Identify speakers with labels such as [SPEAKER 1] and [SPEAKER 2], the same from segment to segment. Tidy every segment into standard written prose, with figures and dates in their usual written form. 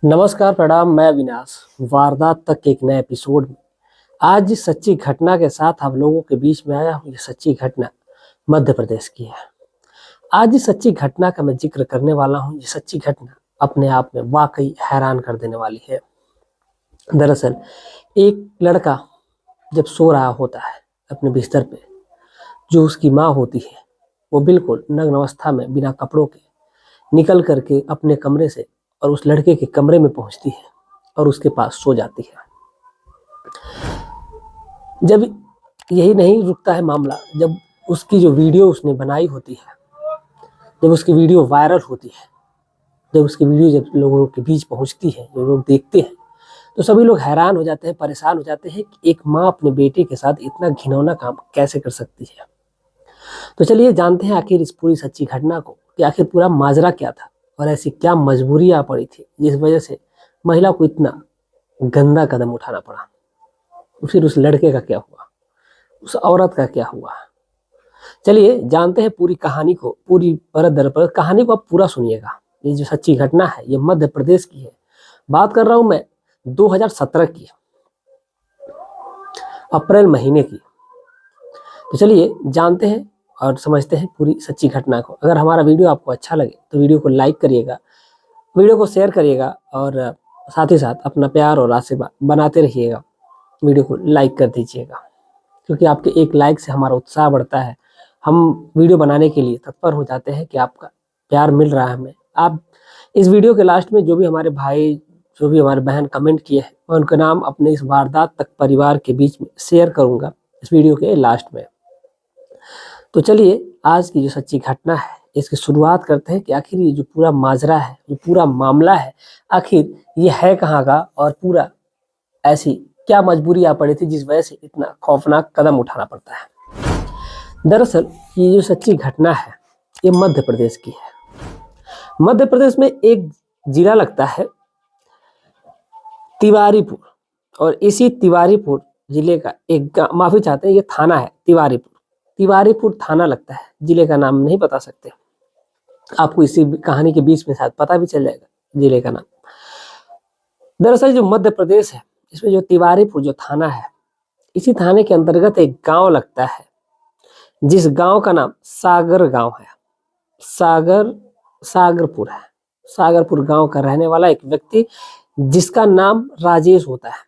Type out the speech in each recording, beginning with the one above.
[SPEAKER 1] नमस्कार, प्रणाम। मैं अविनाश, वारदात तक के एक नए एपिसोड में आज जिस सच्ची घटना के साथ आप लोगों के बीच में आया हूँ, ये सच्ची घटना मध्य प्रदेश की है। आज जिस सच्ची घटना का मैं जिक्र करने वाला हूँ, ये सच्ची घटना अपने आप में वाकई हैरान कर देने वाली है। दरअसल एक लड़का जब सो रहा होता है अपने बिस्तर पे, जो उसकी माँ होती है वो बिल्कुल नग्न अवस्था में बिना कपड़ों के निकल करके अपने कमरे से और उस लड़के के कमरे में पहुंचती है और उसके पास सो जाती है। जब यही नहीं रुकता है मामला, जब उसकी जो वीडियो उसने बनाई होती है, जब उसकी वीडियो वायरल होती है, जब उसकी वीडियो जब लोगों के बीच पहुंचती है, जो लोग देखते हैं, तो सभी लोग हैरान हो जाते हैं, परेशान हो जाते हैं कि एक माँ अपने बेटे के साथ इतना घिनौना काम कैसे कर सकती है। तो चलिए जानते हैं आखिर इस पूरी सच्ची घटना को कि आखिर पूरा माजरा क्या था और ऐसी क्या मजबूरी आ पड़ी थी जिस वजह से महिला को इतना गंदा कदम उठाना पड़ा। फिर उस लड़के का क्या हुआ, उस औरत का क्या हुआ। चलिए जानते हैं पूरी कहानी को, पूरी परत दर परत कहानी को आप पूरा सुनिएगा। ये जो सच्ची घटना है ये मध्य प्रदेश की है। बात कर रहा हूं मैं 2017 की, अप्रैल महीने की। तो चलिए जानते हैं और समझते हैं पूरी सच्ची घटना को। अगर हमारा वीडियो आपको अच्छा लगे तो वीडियो को लाइक करिएगा, वीडियो को शेयर करिएगा और साथ ही साथ अपना प्यार और आशीर्वाद बनाते रहिएगा। वीडियो को लाइक कर दीजिएगा, क्योंकि आपके एक लाइक से हमारा उत्साह बढ़ता है। हम वीडियो बनाने के लिए तत्पर हो जाते हैं कि आपका प्यार मिल रहा है हमें। आप इस वीडियो के लास्ट में जो भी हमारे भाई, जो भी हमारे बहन कमेंट किए हैं, मैं उनका नाम अपने इस वारदात तक परिवार के बीच में शेयर करूंगा इस वीडियो के लास्ट में। तो चलिए आज की जो सच्ची घटना है इसकी शुरुआत करते हैं कि आखिर ये जो पूरा माजरा है, जो पूरा मामला है, आखिर ये है कहाँ का और पूरा ऐसी क्या मजबूरी आ पड़ी थी जिस वजह से इतना खौफनाक कदम उठाना पड़ता है। दरअसल ये जो सच्ची घटना है ये मध्य प्रदेश की है। मध्य प्रदेश में एक जिला लगता है तिवारीपुर, और इसी तिवारीपुर जिले का एक माफी चाहते हैं, ये थाना है तिवारीपुर। तिवारीपुर थाना लगता है, जिले का नाम नहीं बता सकते। आपको इसी कहानी के बीच में शायद पता भी चल जाएगा जिले का नाम। दरअसल जो मध्य प्रदेश है इसमें जो तिवारीपुर जो थाना है, इसी थाने के अंतर्गत एक गांव लगता है जिस गांव का नाम सागर गांव है। सागरपुर है। सागरपुर गांव का रहने वाला एक व्यक्ति जिसका नाम राजेश होता है।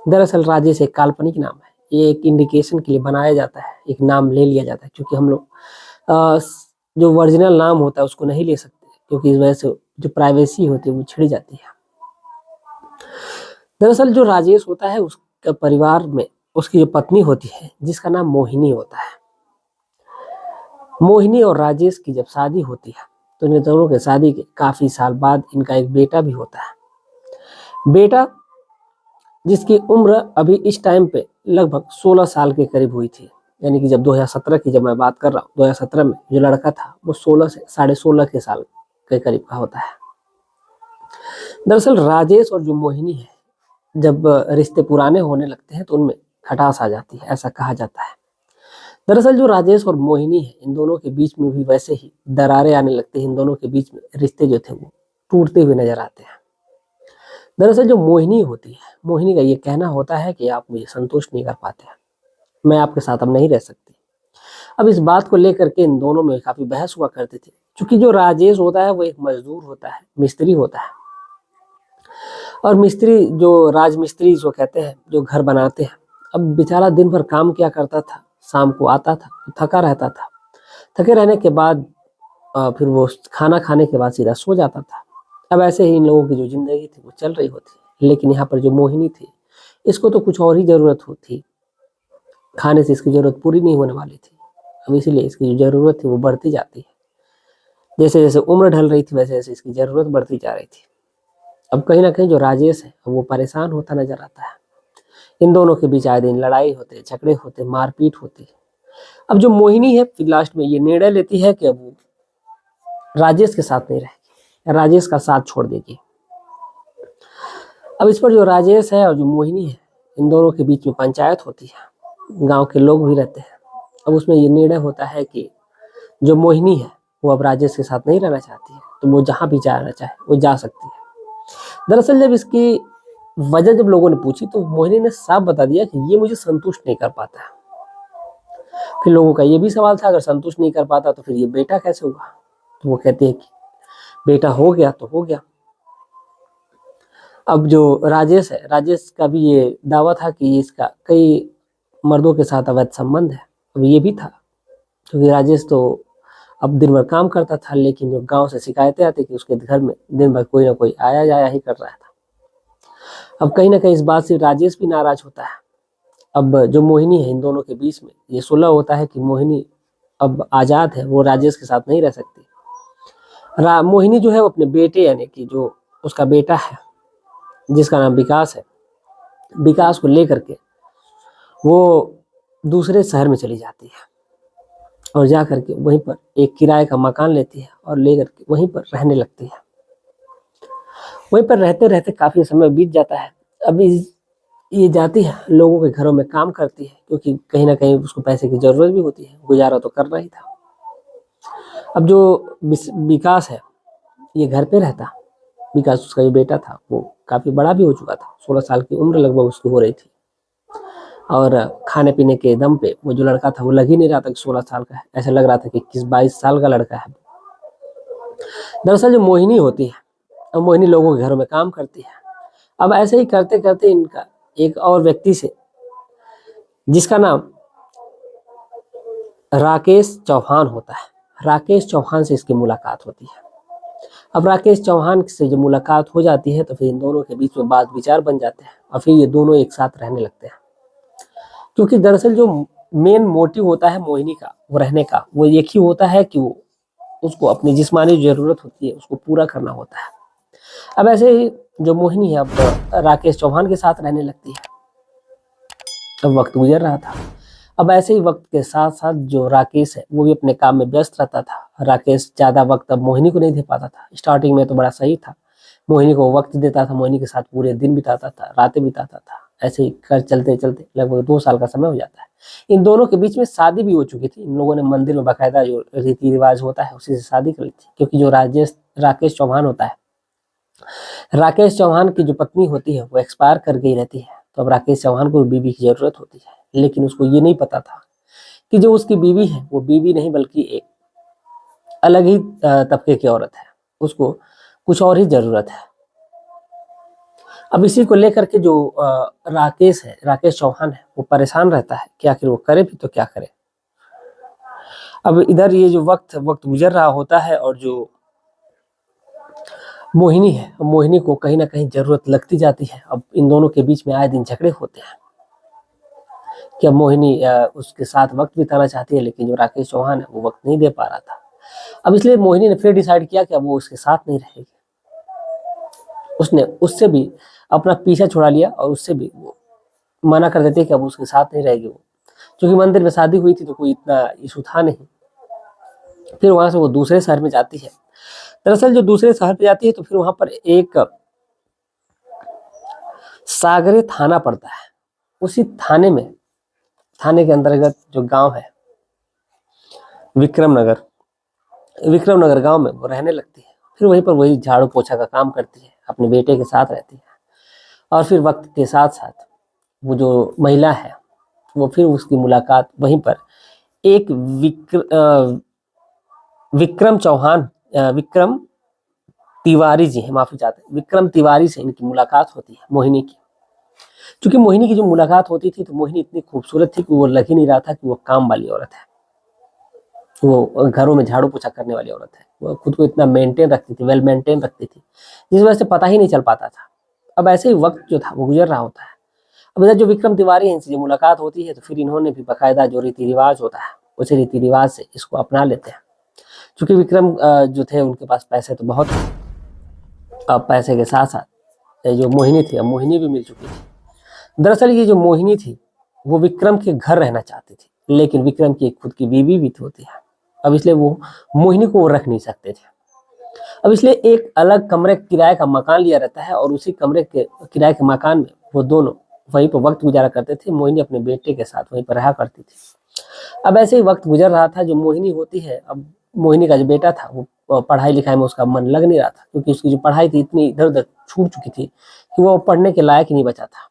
[SPEAKER 1] दरअसल राजेश एक काल्पनिक नाम है, ये एक इंडिकेशन के लिए बनाया जाता है, एक नाम ले लिया जाता है, क्योंकि हम लोग जो ओरिजिनल नाम होता है उसको नहीं ले सकते, क्योंकि इस वजह से जो प्राइवेसी होती है वो छिड़ जाती है। दरअसल जो राजेश होता है उसका परिवार में उसकी जो पत्नी होती है जिसका नाम मोहिनी होता है। मोहिनी और राजेश की जब शादी होती है तो इन दोनों के शादी के काफी साल बाद इनका एक बेटा भी होता है। बेटा जिसकी उम्र अभी इस टाइम पे लगभग 16 साल के करीब हुई थी, यानी कि जब 2017 की जब मैं बात कर रहा हूँ, 2017 में जो लड़का था वो 16 से 16.5 के साल के करीब का होता है। दरअसल राजेश और जो मोहिनी है जब रिश्ते पुराने होने लगते हैं तो उनमें खटास आ जाती है, ऐसा कहा जाता है। दरअसल जो राजेश और मोहिनी है इन दोनों के बीच में भी वैसे ही दरारें आने लगती हैं। इन दोनों के बीच में रिश्ते जो थे वो टूटते हुए नजर आते हैं। दरअसल जो मोहिनी होती है, मोहिनी का ये कहना होता है कि आप मुझे संतुष्ट नहीं कर पाते हैं, मैं आपके साथ अब नहीं रह सकती। अब इस बात को लेकर के इन दोनों में काफी बहस हुआ करते थे, क्योंकि जो राजेश होता है वो एक मजदूर होता है, मिस्त्री होता है। और मिस्त्री जो राजमिस्त्री जो कहते हैं, जो घर बनाते हैं, अब बेचारा दिन भर काम किया करता था, शाम को आता था, थका रहता था। थके रहने के बाद फिर वो खाना खाने के बाद सीधा सो जाता था। अब ऐसे ही इन लोगों की जो जिंदगी थी वो चल रही होती। लेकिन यहाँ पर जो मोहिनी थी इसको तो कुछ और ही जरूरत होती, खाने से इसकी जरूरत पूरी नहीं होने वाली थी। अब इसीलिए इसकी जो जरूरत थी वो बढ़ती जाती है। जैसे जैसे उम्र ढल रही थी वैसे वैसे इसकी जरूरत बढ़ती जा रही थी। अब कहीं ना कहीं जो राजेश है वो परेशान होता नजर आता है। इन दोनों के बीच आए दिन लड़ाई होते, झगड़े होते, मारपीट होती। अब जो मोहिनी है फिर लास्ट में ये निर्णय लेती है कि अब वो राजेश के साथ नहीं रहेगी, राजेश का साथ छोड़ देगी। अब इस पर जो राजेश है और जो मोहिनी है इन दोनों के बीच में पंचायत होती है, गांव के लोग भी रहते हैं। अब उसमें ये निर्णय होता है कि जो मोहिनी है वो अब राजेश के साथ नहीं रहना चाहती है, तो वो जहाँ भी जाना चाहे वो जा सकती है। दरअसल जब इसकी वजह जब लोगों ने पूछी तो मोहिनी ने साफ बता दिया कि ये मुझे संतुष्ट नहीं कर पाता है। फिर लोगों का ये भी सवाल था, अगर संतुष्ट नहीं कर पाता तो फिर ये बेटा कैसे हुआ? तो वो कहते हैं कि बेटा हो गया तो हो गया। अब जो राजेश है, राजेश का भी ये दावा था कि इसका कई मर्दों के साथ अवैध संबंध है। अब ये भी था, क्योंकि राजेश तो अब दिन भर काम करता था, लेकिन जो गांव से शिकायतें आती कि उसके घर में दिन भर कोई ना कोई आया जाया ही कर रहा था। अब कहीं ना कहीं इस बात से राजेश भी नाराज होता है। अब जो मोहिनी है, इन दोनों के बीच में ये सुलह होता है कि मोहिनी अब आजाद है, वो राजेश के साथ नहीं रह सकती। मोहिनी जो है वो अपने बेटे, यानी कि जो उसका बेटा है जिसका नाम विकास है, विकास को लेकर के वो दूसरे शहर में चली जाती है और जा करके वहीं पर एक किराए का मकान लेती है और लेकर के वहीं पर रहने लगती है। वहीं पर रहते रहते काफी समय बीत जाता है। अभी ये जाती है, लोगों के घरों में काम करती है, क्योंकि कहीं ना कहीं उसको पैसे की जरूरत भी होती है, गुजारा तो करना ही था। अब जो विकास है ये घर पे रहता। विकास उसका जो बेटा था वो काफी बड़ा भी हो चुका था, 16 साल की उम्र लगभग उसकी हो रही थी, और खाने पीने के दम पे वो जो लड़का था वो लग ही नहीं रहा था कि 16 साल का है, ऐसा लग रहा था कि 21-22 साल का लड़का है। दरअसल जो मोहिनी होती है, अब मोहिनी लोगों के घरों में काम करती है। अब ऐसे ही करते करते इनका एक और व्यक्ति से, जिसका नाम राकेश चौहान होता है, राकेश चौहान से इसकी मुलाकात होती है। अब राकेश चौहान से जब मुलाकात हो जाती है तो फिर इन दोनों के बीच में बात विचार बन जाते हैं और फिर ये दोनों एक साथ रहने लगते हैं। क्योंकि दरअसल जो मेन मोटिव होता है मोहिनी का वो रहने का, वो एक ही होता है कि वो उसको अपनी जिस्मानी जरूरत होती है उसको पूरा करना होता है। अब ऐसे ही जो मोहिनी है अब राकेश चौहान के साथ रहने लगती है। अब वक्त गुजर रहा था। अब ऐसे ही वक्त के साथ साथ जो राकेश है वो भी अपने काम में व्यस्त रहता था। राकेश ज्यादा वक्त अब मोहिनी को नहीं दे पाता था। स्टार्टिंग में तो बड़ा सही था, मोहिनी को वक्त देता था, मोहिनी के साथ पूरे दिन बिताता था, रातें बिताता था। ऐसे ही कर चलते चलते लगभग 2 साल का समय हो जाता है। इन दोनों के बीच में शादी भी हो चुकी थी। इन लोगों ने मंदिर में बाकायदा जो रीति रिवाज होता है उसी से शादी कर ली थी, क्योंकि जो राकेश चौहान होता है, राकेश चौहान की जो पत्नी होती है वो एक्सपायर कर गई रहती है। तो अब राकेश चौहान को बीवी की जरूरत होती है, लेकिन उसको ये नहीं पता था कि जो उसकी बीवी है वो बीवी नहीं बल्कि एक अलग ही तबके की औरत है, उसको कुछ और ही जरूरत है। अब इसी को लेकर के जो राकेश है, राकेश चौहान है, वो परेशान रहता है कि आखिर वो करे भी तो क्या करे। अब इधर ये जो वक्त गुजर रहा होता है और जो मोहिनी है, मोहिनी को कहीं ना कहीं जरूरत लगती जाती है। अब इन दोनों के बीच में आए दिन झगड़े होते हैं कि अब मोहिनी उसके साथ वक्त बिताना चाहती है, लेकिन जो राकेश चौहान है वो वक्त नहीं दे पा रहा था। अब इसलिए मोहिनी ने फिर डिसाइड किया कि अब वो उसके साथ नहीं रहेगी। उसने उससे भी अपना पीछा छुड़ा लिया और उससे भी वो मना कर देते कि अब उसके साथ नहीं रहेगी वो, क्योंकि मंदिर में शादी हुई थी तो कोई इतना इशू था नहीं। फिर वहां से वो दूसरे शहर में जाती है। दरअसल जो दूसरे शहर पे जाती है तो फिर वहां पर एक सागरे थाना पड़ता है। उसी थाने के अंतर्गत जो गांव है विक्रम नगर गांव में वो रहने लगती है। फिर वहीं पर वही झाड़ू पोछा का काम करती है, अपने बेटे के साथ रहती है। और फिर वक्त के साथ साथ वो जो महिला है वो फिर उसकी मुलाकात वहीं पर एक विक्रम तिवारी जी है, माफी चाहते हैं, विक्रम तिवारी से इनकी मुलाकात होती है मोहिनी की। क्योंकि मोहिनी की जो मुलाकात होती थी तो मोहिनी इतनी खूबसूरत थी कि वो लग ही नहीं रहा था कि वो काम वाली औरत है, वो घरों में झाड़ू पोछा करने वाली औरत है। वो खुद को इतना मेंटेन रखती थी, वेल मेंटेन रखती थी, जिस वजह से पता ही नहीं चल पाता था। अब ऐसे ही वक्त जो था वो गुजर रहा होता है। अब इधर जो विक्रम तिवारी है इनसे जो मुलाकात होती है तो फिर इन्होंने भी बाकायदा जो रीति रिवाज होता है उसी रीति रिवाज से इसको अपना लेते हैं। क्योंकि विक्रम जो थे उनके पास पैसे तो बहुत थे। अब पैसे के साथ साथ जो मोहिनी थी, अब मोहिनी भी मिल चुकी थी। दरअसल ये जो मोहिनी थी वो विक्रम के घर रहना चाहती थी, लेकिन विक्रम की खुद की बीवी भी होती है। अब इसलिए वो मोहिनी को रख नहीं सकते थे। अब इसलिए एक अलग कमरे किराए का मकान लिया रहता है और उसी कमरे के किराए के मकान में वो दोनों वहीं पर वक्त गुजारा करते थे। मोहिनी अपने बेटे के साथ वहीं पर रहा करती थी। अब ऐसे ही वक्त गुजर रहा था। जो मोहिनी होती है, अब मोहिनी का जो बेटा था वो पढ़ाई लिखाई में उसका मन लग नहीं रहा था, क्योंकि उसकी जो पढ़ाई थी इतनी इधर उधर छूट चुकी थी कि वो पढ़ने के लायक ही नहीं बचा था।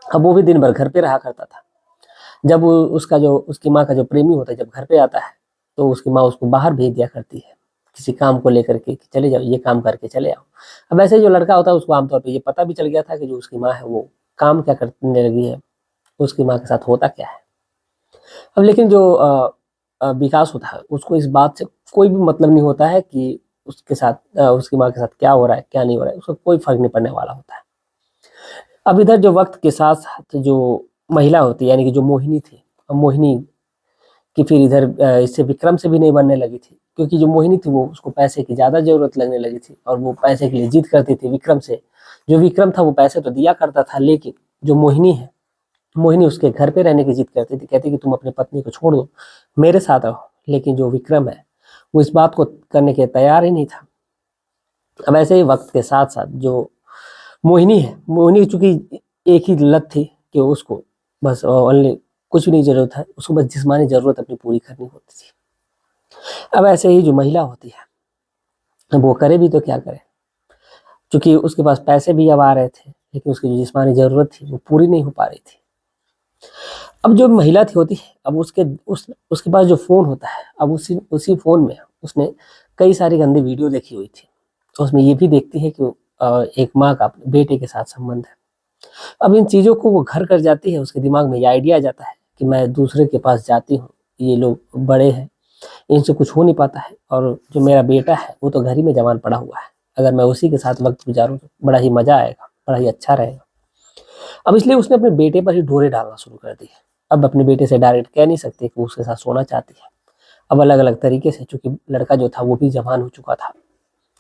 [SPEAKER 1] अब वो भी दिन भर घर पे रहा करता था। जब उसकी माँ का जो प्रेमी होता है जब घर पे आता है तो उसकी माँ उसको बाहर भेज दिया करती है किसी काम को लेकर के कि चले जाओ, ये काम करके चले आओ। अब ऐसे जो लड़का होता है उसको आमतौर पे ये पता भी चल गया था कि जो उसकी माँ है वो काम क्या करने लगी है, उसकी माँ के साथ होता क्या है। अब लेकिन जो विकास होता है उसको इस बात से कोई भी मतलब नहीं होता है कि उसके साथ उसकी माँ के साथ क्या हो रहा है क्या नहीं हो रहा है, उसको कोई फर्क नहीं पड़ने वाला होता है। अब इधर जो वक्त के साथ साथ जो महिला होती है यानी कि जो मोहिनी थी, अब मोहिनी की फिर इधर इससे विक्रम से भी नहीं बनने लगी थी, क्योंकि जो मोहिनी थी वो उसको पैसे की ज़्यादा ज़रूरत लगने लगी थी और वो पैसे के लिए जिद करती थी विक्रम से। जो विक्रम था वो पैसे तो दिया करता था, लेकिन जो मोहिनी है, मोहिनी उसके घर पे रहने की जिद करती थी, कहती कि तुम अपनी पत्नी को छोड़ दो, मेरे साथ रहो। लेकिन जो विक्रम है वो इस बात को करने के तैयार ही नहीं था। अब ऐसे ही वक्त के साथ साथ जो मोहिनी है, मोहिनी चूंकि एक ही लत थी कि उसको बस ओनली कुछ भी नहीं जरूरत है, उसको बस जिस्मानी जरूरत अपनी पूरी करनी होती थी। अब ऐसे ही जो महिला होती है वो करे भी तो क्या करे, क्योंकि उसके पास पैसे भी अब आ रहे थे लेकिन उसकी जो जिस्मानी जरूरत थी वो पूरी नहीं हो पा रही थी। अब जो महिला थी होती है, अब उसके पास जो फोन होता है, अब उसी फोन में उसने कई सारी गंदी वीडियो देखी हुई थी। तो उसमें ये भी देखती है कि एक माँ का अपने बेटे के साथ संबंध है। अब इन चीज़ों को वो घर कर जाती है, उसके दिमाग में ये आइडिया आ जाता है कि मैं दूसरे के पास जाती हूँ, ये लोग बड़े हैं, इनसे कुछ हो नहीं पाता है, और जो मेरा बेटा है वो तो घर ही में जवान पड़ा हुआ है, अगर मैं उसी के साथ वक्त गुजारूँ तो बड़ा ही मजा आएगा, बड़ा ही अच्छा रहेगा। अब इसलिए उसने अपने बेटे पर ही डोरे डालना शुरू कर दी। अब अपने बेटे से डायरेक्ट कह नहीं सकती कि वो उसके साथ सोना चाहती है। अब अलग अलग तरीके से, चूंकि लड़का जो था वो भी जवान हो चुका था,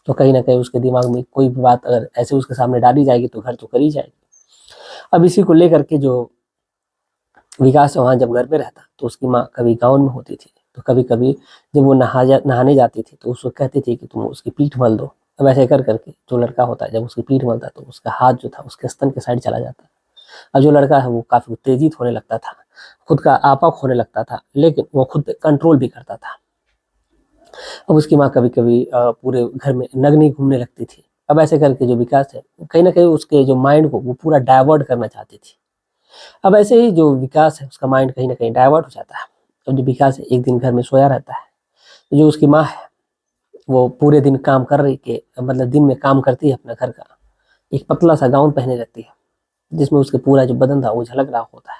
[SPEAKER 1] तो कहीं ना कहीं उसके दिमाग में कोई भी बात अगर ऐसे उसके सामने डाली जाएगी तो घर तो कर ही जाएगी। अब इसी को लेकर के जो विकास चौहान जब घर पे रहता तो उसकी माँ कभी गाँव में होती थी, तो कभी कभी जब वो नहाने जाती थी तो उसको कहती थी कि तुम उसकी पीठ मल दो। अब ऐसे कर करके जो लड़का होता है जब उसकी पीठ मलता तो उसका हाथ जो था उसके स्तन के साइड चला जाता। अब जो लड़का है वो काफी उत्तेजित होने लगता था, खुद का आपा खोने लगता था, लेकिन वो खुद कंट्रोल भी करता था। अब उसकी माँ कभी कभी पूरे घर में नग्नी घूमने लगती थी। अब ऐसे करके जो विकास है कहीं ना कहीं उसके जो माइंड को वो पूरा डाइवर्ट करना चाहती थी। अब ऐसे ही जो विकास है उसका माइंड कहीं ना कहीं डाइवर्ट हो जाता है। अब जो विकास है एक दिन घर में सोया रहता है, तो जो उसकी माँ है वो पूरे दिन काम कर रही के मतलब दिन में काम करती है अपना घर का, एक पतला सा गाउन पहने रहती है जिसमें उसके पूरा जो बदन था वो झलक रहा होता है।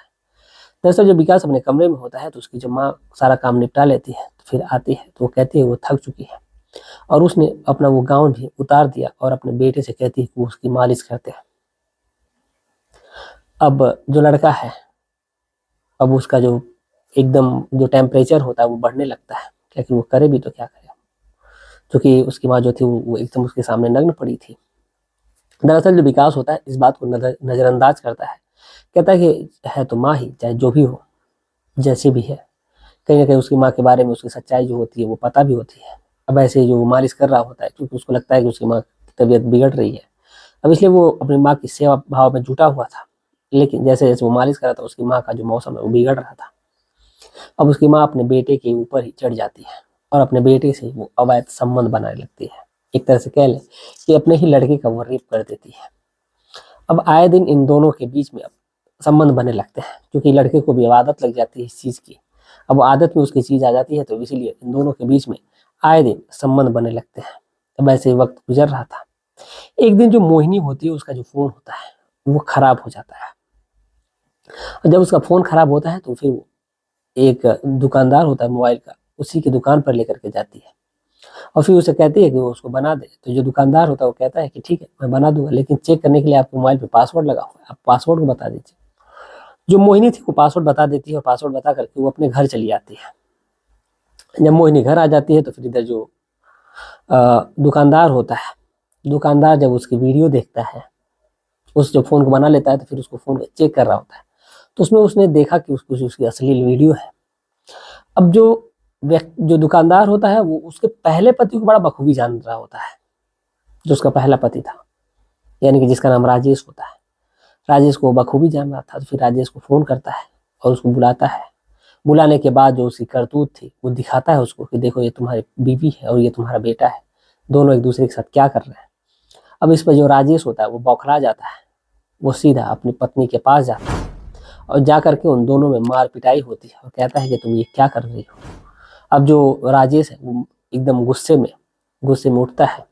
[SPEAKER 1] दरअसल जब विकास अपने कमरे में होता है तो उसकी जब माँ सारा काम निपटा लेती है तो फिर आती है तो वो कहती है वो थक चुकी है, और उसने अपना वो गाउन भी उतार दिया और अपने बेटे से कहती है कि वो उसकी मालिश करते हैं। अब जो लड़का है, अब उसका जो एकदम जो टेम्परेचर होता है वो बढ़ने लगता है, लेकिन वो करे भी तो क्या करे, क्योंकि उसकी माँ जो थी वो एकदम उसके सामने नग्न पड़ी थी। दरअसल जो विकास होता है इस बात को नजरअंदाज करता है, कहता है कि है तो माँ ही, चाहे जो भी हो, जैसे भी है। कहीं ना कहीं उसकी माँ के बारे में उसकी सच्चाई जो होती है वो पता भी होती है। अब ऐसे जो मालिश कर रहा होता है क्योंकि उसको लगता है कि उसकी माँ की तबीयत बिगड़ रही है, अब इसलिए वो अपनी माँ की सेवा भाव में जुटा हुआ था। लेकिन जैसे जैसे वो मालिश कर रहा था उसकी माँ का जो मौसम है वो बिगड़ रहा था। अब उसकी माँ अपने बेटे के ऊपर ही चढ़ जाती है और अपने बेटे से वो अवैध संबंध बनाने लगती है। एक तरह से कह ले कि अपने ही लड़के का वो रेप कर देती है। अब आए दिन इन दोनों के बीच में अब संबंध बने लगते हैं, क्योंकि लड़के को भी अब आदत लग जाती है इस चीज़ की। अब वो आदत में उसकी चीज़ आ जाती है तो इसीलिए इन दोनों के बीच में आए दिन संबंध बने लगते हैं। अब ऐसे ही वक्त गुजर रहा था। एक दिन जो मोहिनी होती है उसका जो फोन होता है वो खराब हो जाता है, और जब उसका फोन खराब होता है तो फिर वो एक दुकानदार होता है मोबाइल का, उसी की दुकान पर लेकर के जाती है और फिर उसे कहती है कि वो उसको बना दे। तो जो दुकानदार होता है वो कहता है कि ठीक है मैं बना दूंगा, लेकिन चेक करने के लिए आपके मोबाइल पे पासवर्ड लगा हुआ है, आप पासवर्ड को बता दीजिए। जो मोहिनी थी वो पासवर्ड बता देती है और पासवर्ड बता करके वो अपने घर चली आती है। जब मोहिनी घर आ जाती है तो फिर इधर जो दुकानदार होता है, दुकानदार जब उसकी वीडियो देखता है, उस जो फोन को बना लेता है तो फिर उसको फोन को चेक कर रहा होता है, तो उसमें उसने देखा कि उसकी अश्लील वीडियो है। अब जो दुकानदार होता है वो उसके पहले पति को बड़ा बखूबी जान रहा होता है, जो उसका पहला पति था, यानी कि जिसका नाम राजेश होता है। राजेश को बखूबी जान रहा था, तो फिर राजेश को फोन करता है और उसको बुलाता है। बुलाने के बाद जो उसकी करतूत थी वो दिखाता है उसको कि देखो ये तुम्हारी बीवी है और ये तुम्हारा बेटा है, दोनों एक दूसरे के साथ क्या कर रहे हैं। अब इस पर जो राजेश होता है वो बौखला जाता है, वो सीधा अपनी पत्नी के पास जाता है और जा करके उन दोनों में मार पिटाई होती है और कहता है कि तुम ये क्या कर रही हो। अब जो राजेश है वो एकदम गुस्से में उठता है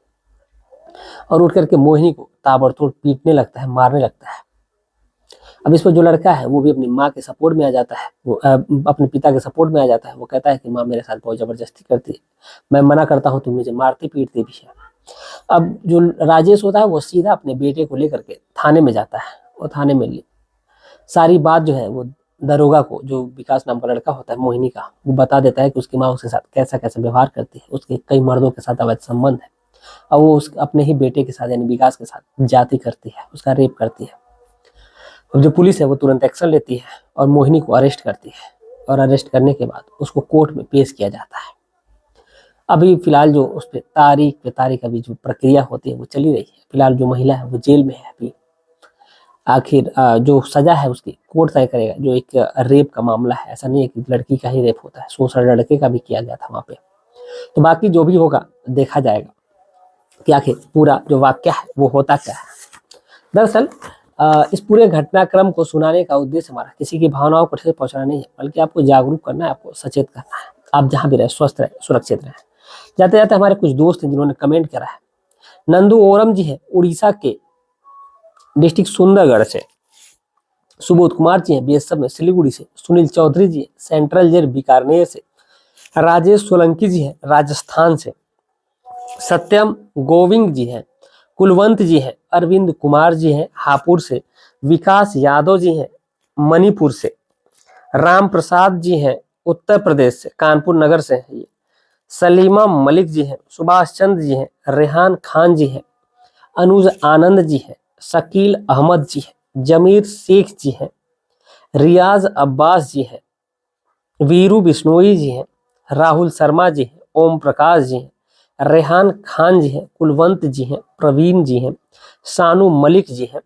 [SPEAKER 1] और उठ करके मोहिनी को ताबड़तोड़ पीटने लगता है, मारने लगता है। अब इस पर जो लड़का है वो भी अपनी माँ के सपोर्ट में आ जाता है, वो अपने पिता के सपोर्ट में आ जाता है। वो कहता है कि माँ मेरे साथ बहुत जबरदस्ती करती है, मैं मना करता हूँ, तुम मुझे मारती पीटती भी है। अब जो राजेश होता है वो सीधा अपने बेटे को लेकर के थाने में जाता है और थाने में सारी बात जो है वो दरोगा को, जो विकास नाम का लड़का होता है मोहिनी का, वो बता देता है कि उसकी माँ उसके साथ कैसा कैसा व्यवहार करती है, उसके कई मर्दों के साथ अवैध संबंध है और वो उस अपने ही बेटे के साथ यानी विकास के साथ जाति करती है, उसका रेप करती है। और जो पुलिस है वो तुरंत एक्शन लेती है और मोहिनी को अरेस्ट करती है और अरेस्ट करने के बाद उसको कोर्ट में पेश किया जाता है। अभी फिलहाल जो उस पर तारीख पे तारीख अभी जो प्रक्रिया होती है वो चली रही है। फिलहाल जो महिला है वो जेल में है अभी। आखिर जो सजा है उसकी कोर्ट तय करेगा। जो एक रेप का मामला है, ऐसा नहीं है कि लड़की का ही रेप होता है, 16 लड़के का भी किया गया था वहां पे। तो बाकी जो भी होगा देखा जाएगा कि आखिर पूरा जो वाक्य है वो होता क्या है। दरअसल इस पूरे घटनाक्रम को सुनाने का उद्देश्य हमारा किसी की भावनाओं को ठेस पहुंचाना नहीं है, बल्कि आपको जागरूक करना है, आपको सचेत करना है। आप जहां भी रहे स्वस्थ रहे, सुरक्षित रहे। जाते जाते हमारे कुछ दोस्त हैं जिन्होंने कमेंट करा है। नंदू ओरम जी है उड़ीसा के डिस्ट्रिक्ट सुंदरगढ़ से। सुबोध कुमार जी हैं बीएसएफ में सिलीगुड़ी से। सुनील चौधरी जी सेंट्रल जेल बीकानेर से। राजेश सोलंकी जी हैं राजस्थान से। सत्यम गोविंद जी हैं, कुलवंत जी हैं, अरविंद कुमार जी हैं हापुड़ से। विकास यादव जी हैं मणिपुर से। राम प्रसाद जी हैं उत्तर प्रदेश से, कानपुर नगर से हैं ये। सलीमा मलिक जी हैं, सुभाष चंद्र जी हैं, रेहान खान जी हैं, अनुज आनंद जी हैं, शकील अहमद जी हैं, जमीर शेख जी हैं, रियाज अब्बास जी हैं, वीरू बिश्नोई जी हैं, राहुल शर्मा जी हैं, ओम प्रकाश जी हैं, रेहान खान जी हैं, कुलवंत जी हैं, प्रवीण जी हैं, सानू मलिक जी हैं,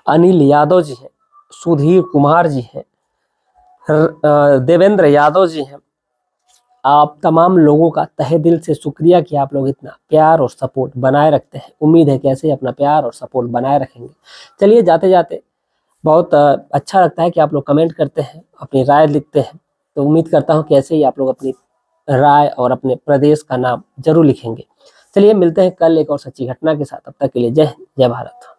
[SPEAKER 1] अनिल यादव जी हैं, सुधीर कुमार जी हैं, देवेंद्र यादव जी हैं। आप तमाम लोगों का तहे दिल से शुक्रिया कि आप लोग इतना प्यार और सपोर्ट बनाए रखते हैं। उम्मीद है कि ऐसे ही अपना प्यार और सपोर्ट बनाए रखेंगे। चलिए जाते जाते बहुत अच्छा लगता है कि आप लोग कमेंट करते हैं, अपनी राय लिखते हैं। तो उम्मीद करता हूं कि ऐसे ही आप लोग अपनी राय और अपने प्रदेश का नाम जरूर लिखेंगे। चलिए मिलते हैं कल एक और सच्ची घटना के साथ। तब तक के लिए जय हिंद, जय भारत।